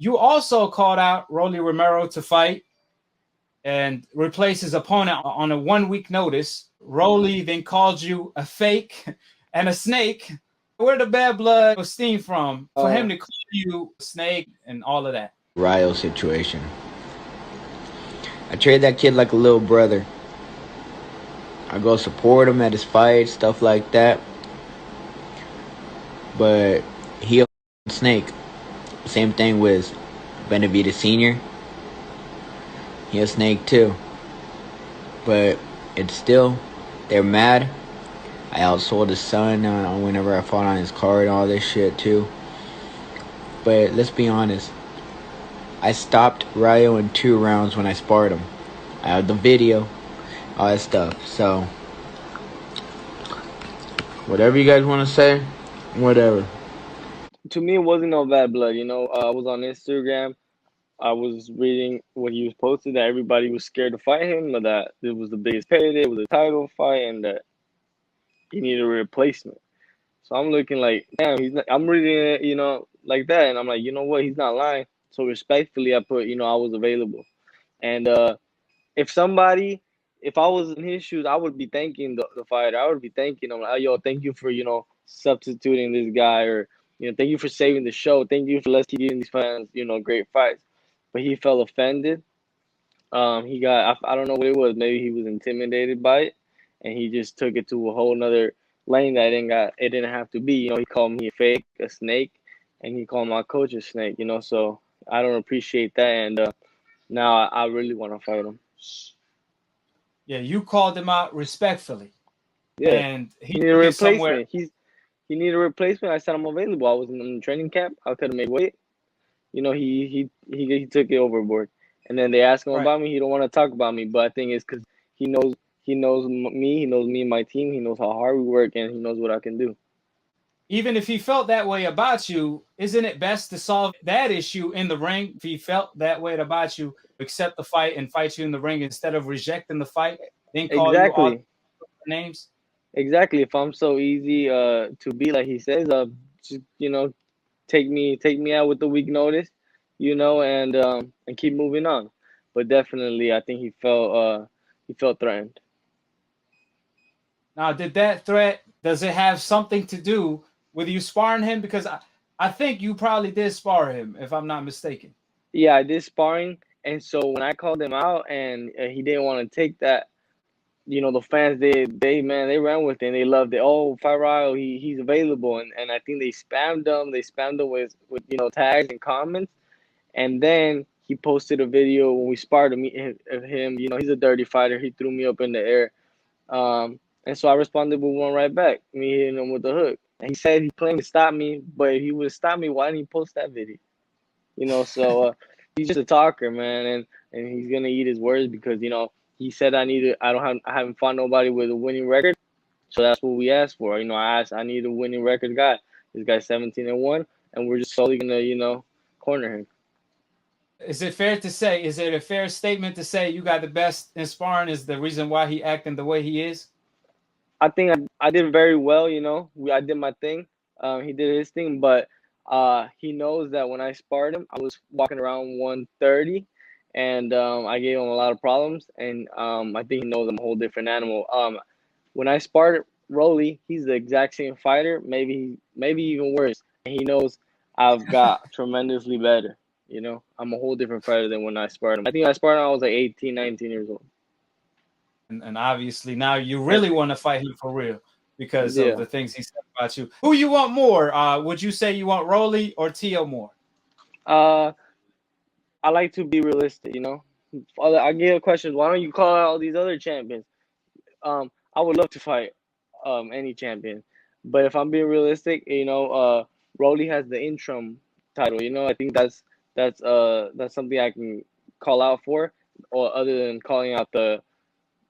You also called out Rolly Romero to fight and replace his opponent on a 1 week notice. Rolly then called you a fake and a snake. Where the bad blood was steamed from for him to call you a snake and all of that? Rayo situation. I treat that kid like a little brother. I go support him at his fights, stuff like that. But he a snake. Same thing with Benavidez Sr. He a snake too. But it's still, they're mad. I outsold his son whenever I fought on his card and all this shit too. But let's be honest. I stopped Rayo in 2 rounds when I sparred him. I have the video, all that stuff. So, whatever you guys want to say, whatever. To me, it wasn't no bad blood. You know, I was on Instagram. I was reading what he was posted that everybody was scared to fight him, but that it was the biggest payday, it was a title fight, and that he needed a replacement. So I'm looking like, damn, he's not, I'm reading it, you know, like that, and I'm like, you know what, he's not lying. So respectfully, I put, you know, I was available, and if I was in his shoes, I would be thanking the fighter. I would be thanking him, like, yo, thank you for, you know, substituting this guy, or, you know, thank you for saving the show. Thank you for let's keep giving these fans, you know, great fights. But he felt offended. He got, I don't know what it was. Maybe he was intimidated by it, and he just took it to a whole nother lane that it didn't have to be. You know, he called me a fake, a snake, and he called my coach a snake. You know, so I don't appreciate that, and now I really want to fight him. Yeah, you called him out respectfully. Yeah, and he needed a replacement. He needed a replacement. I said I'm available. I was in the training camp. I could have made weight. You know, he took it overboard. And then they ask him about me. He don't want to talk about me. But I think it's because he knows me. He knows me and my team. He knows how hard we work, and he knows what I can do. Even if he felt that way about you, isn't it best to solve that issue in the ring? If he felt that way about you, accept the fight and fight you in the ring instead of rejecting the fight, then call you all names. Exactly. If I'm so easy to be like he says, just, you know, take me out with the week notice, you know, and keep moving on. But definitely, I think he felt threatened. Now, did that threat, does it have something to do with you sparring him? Because I think you probably did spar him, if I'm not mistaken. Yeah, I did sparring, and so when I called him out and he didn't want to take that, you know, the fans they ran with it and they loved it. Oh, Fight Rayo, he's available, and I think they spammed him. They spammed him with you know, tags and comments, and then he posted a video when we sparred him. You know, he's a dirty fighter. He threw me up in the air, and so I responded with one right back, me hitting him with the hook. And he said he claimed to stop me, but if he would have stopped me, why didn't he post that video? You know, so he's just a talker, man, and he's gonna eat his words because, you know, he said I haven't fought nobody with a winning record, so that's what we asked for. You know, I need a winning record guy. This guy's 17-1, and we're just slowly gonna, you know, corner him. Is it fair to say? Is it a fair statement to say you got the best in sparring is the reason why he acting the way he is? I think I did very well. You know, I did my thing. He did his thing, but he knows that when I sparred him, I was walking around 130, and I gave him a lot of problems. And I think he knows I'm a whole different animal. When I sparred Rolly, he's the exact same fighter, maybe even worse. And he knows I've got tremendously better. You know, I'm a whole different fighter than when I sparred him. I think I sparred him, I was like 18, 19 years old. And obviously now you really want to fight him for real because of the things he said about you. Who you want more? Would you say you want Rolly or Tio more? I like to be realistic, you know. I get questions. Why don't you call out all these other champions? I would love to fight any champion, but if I'm being realistic, you know, Rolly has the interim title. You know, I think that's something I can call out for, or other than calling out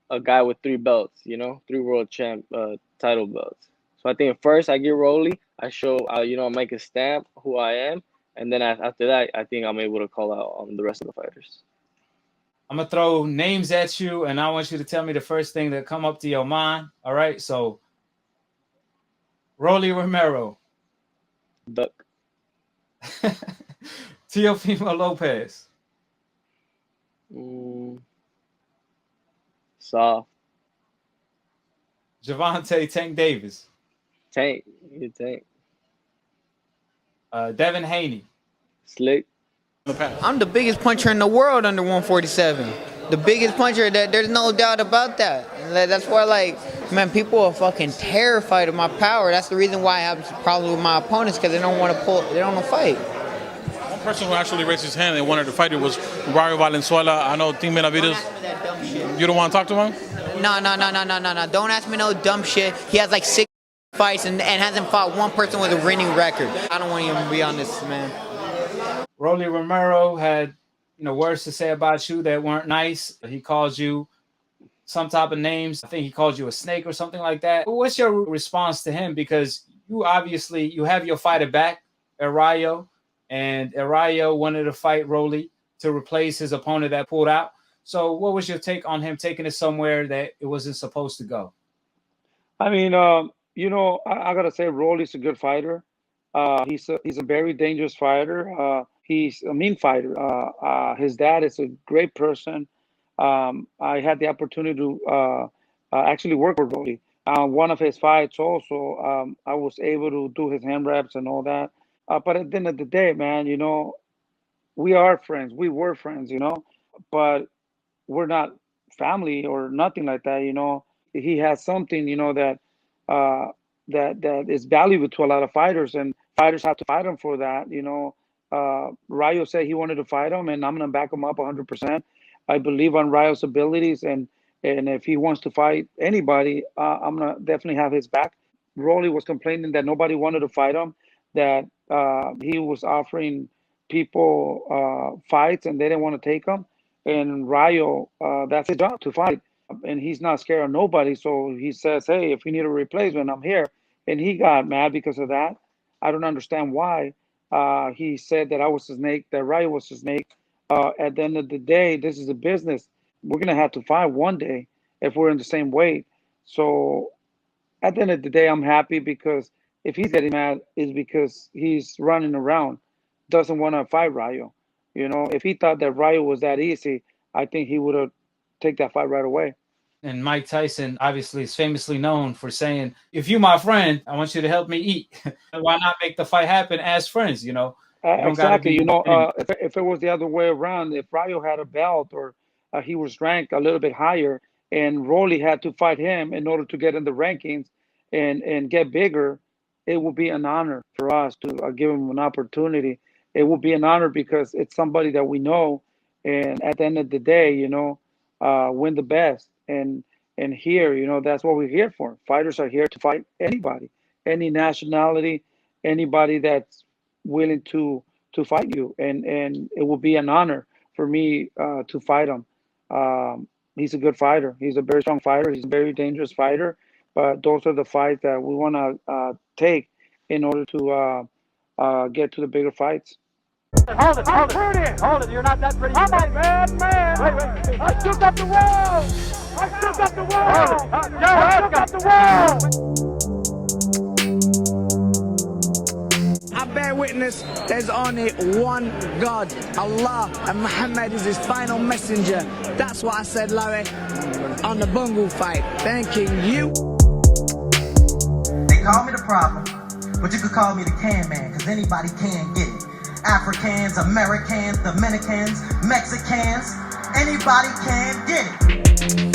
a guy with 3 belts. You know, 3 world champ title belts. So I think first I get Rolly. I show you know, I make a stamp who I am. And then after that, I think I'm able to call out the rest of the fighters. I'm going to throw names at you, and I want you to tell me the first thing that come up to your mind. All right? So, Rolly Romero. Duck. Teofimo Lopez. Soft. Javante Tank Davis. Tank. You Tank. Devin Haney. Slick. I'm the biggest puncher in the world under 147. The biggest puncher, there's no doubt about that. That's why, like, man, people are fucking terrified of my power. That's the reason why I have problems with my opponents, because they don't want to fight. One person who actually raised his hand and wanted to fight it was Rayo Valenzuela. I know Team Benavides. You don't want to talk to him? No. Don't ask me no dumb shit. He has like 6 fights and hasn't fought one person with a winning record. I don't want to even be on this, man. Rolly Romero had, words to say about you that weren't nice. He calls you some type of names. I think he called you a snake or something like that. What's your response to him? Because you have your fighter back at Rayo, and Rayo wanted to fight Rolly to replace his opponent that pulled out. So what was your take on him taking it somewhere that it wasn't supposed to go? I mean, I gotta say, Rolly's a good fighter. He's a very dangerous fighter. He's a mean fighter. His dad is a great person. I had the opportunity to actually work with Rolly. One of his fights also, I was able to do his hand reps and all that. But at the end of the day, man, we are friends. We were friends, but we're not family or nothing like that. He has something, that is valuable to a lot of fighters, and fighters have to fight him for that. Rayo said he wanted to fight him, and I'm gonna back him up 100%. I believe on Rayo's abilities, and if he wants to fight anybody, I'm gonna definitely have his back. Rolly was complaining that nobody wanted to fight him, that he was offering people fights and they didn't want to take them. And Rayo, that's his job, to fight. And he's not scared of nobody. So he says, hey, if you need a replacement, I'm here. And he got mad because of that. I don't understand why. He said that I was a snake, that Rayo was a snake. At the end of the day, this is a business. We're going to have to fight one day if we're in the same weight. So at the end of the day, I'm happy, because if he's getting mad, it's because he's running around, doesn't want to fight Rayo. If he thought that Rayo was that easy, I think he would have taken that fight right away. And Mike Tyson obviously is famously known for saying, if you're my friend, I want you to help me eat. Why not make the fight happen as friends? Exactly. If it was the other way around, if Rayo had a belt, or he was ranked a little bit higher, and Rolly had to fight him in order to get in the rankings and get bigger, it would be an honor for us to give him an opportunity. It would be an honor because it's somebody that we know, and at the end of the day, win the best. And here, that's what we're here for. Fighters are here to fight anybody, any nationality, anybody that's willing to fight you, and it will be an honor for me to fight him. He's a good fighter. He's a very strong fighter. He's a very dangerous fighter. But those are the fights that we want to take in order to get to the bigger fights. Hold it. You're not that pretty. I'm a bad man. Wait. I still got the wall. I got the wall. I bear witness, there's only one God, Allah, and Muhammad is his final messenger. That's what I said, Larry, on the Bungle fight. Thanking you. They call me the problem, but you could call me the can man, because anybody can get it. Africans, Americans, Dominicans, Mexicans, anybody can get it.